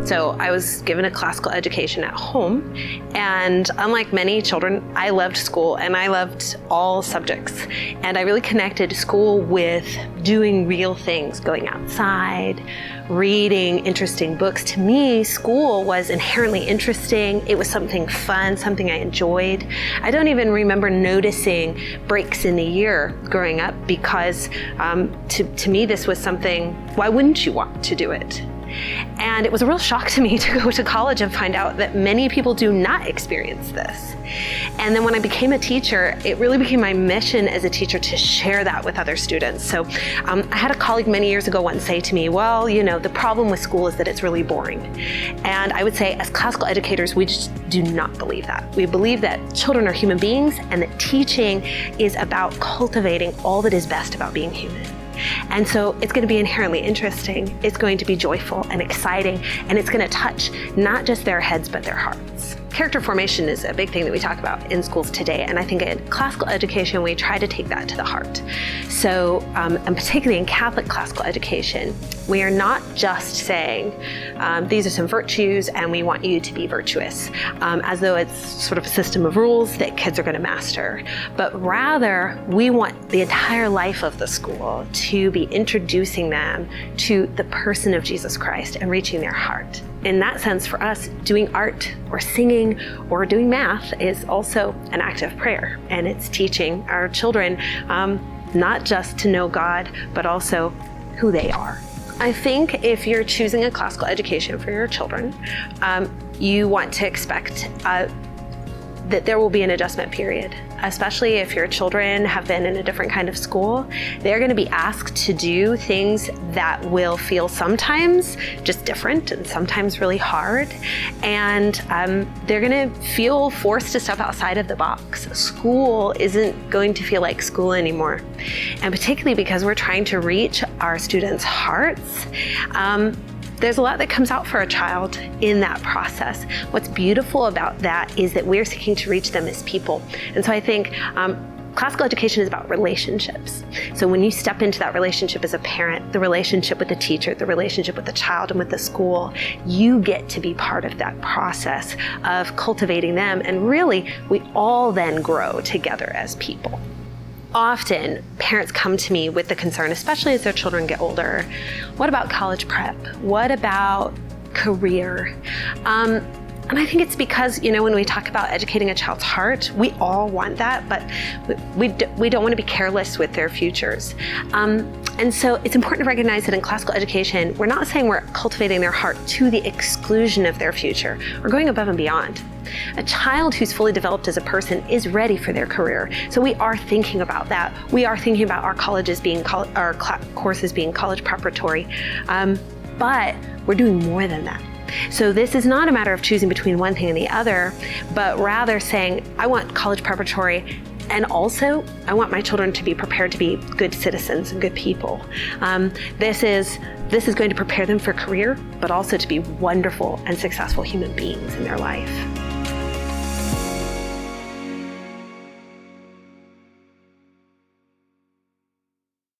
So I was given a classical education at home, and unlike many children, I loved school and I loved all subjects. And I really connected school with doing real things, going outside, reading interesting books. To me, school was inherently interesting. It was something fun, something I enjoyed. I don't even remember noticing breaks in the year growing up because to me this was something, why wouldn't you want to do it? And it was a real shock to me to go to college and find out that many people do not experience this. And then when I became a teacher, it really became my mission as a teacher to share that with other students. So I had a colleague many years ago once say to me, well, the problem with school is that it's really boring. And I would say as classical educators, we just do not believe that. We believe that children are human beings and that teaching is about cultivating all that is best about being human. And so it's going to be inherently interesting, it's going to be joyful and exciting, and it's going to touch not just their heads, but their hearts. Character formation is a big thing that we talk about in schools today, and I think in classical education, we try to take that to the heart. So, and particularly in Catholic classical education, we are not just saying, these are some virtues and we want you to be virtuous, as though it's sort of a system of rules that kids are going to master. But rather, we want the entire life of the school to be introducing them to the person of Jesus Christ and reaching their heart. In that sense, for us, doing art or singing or doing math is also an act of prayer. And it's teaching our children not just to know God, but also who they are. I think if you're choosing a classical education for your children, you want to expect that there will be an adjustment period, especially if your children have been in a different kind of school. They're going to be asked to do things that will feel sometimes just different and sometimes really hard. And they're going to feel forced to step outside of the box. School isn't going to feel like school anymore. And particularly because we're trying to reach our students' hearts, there's a lot that comes out for a child in that process. What's beautiful about that is that we're seeking to reach them as people. And so I think classical education is about relationships. So when you step into that relationship as a parent, the relationship with the teacher, the relationship with the child and with the school, you get to be part of that process of cultivating them. And really, we all then grow together as people. Often, parents come to me with the concern, especially as their children get older, what about college prep? What about career? And I think it's because, when we talk about educating a child's heart, we all want that, but we don't want to be careless with their futures. And so it's important to recognize that in classical education, we're not saying we're cultivating their heart to the exclusion of their future. We're going above and beyond. A child who's fully developed as a person is ready for their career. So we are thinking about that. We are thinking about our colleges being, our courses being college preparatory, but we're doing more than that. So this is not a matter of choosing between one thing and the other, but rather saying, I want college preparatory, and also I want my children to be prepared to be good citizens and good people. This is going to prepare them for career, but also to be wonderful and successful human beings in their life.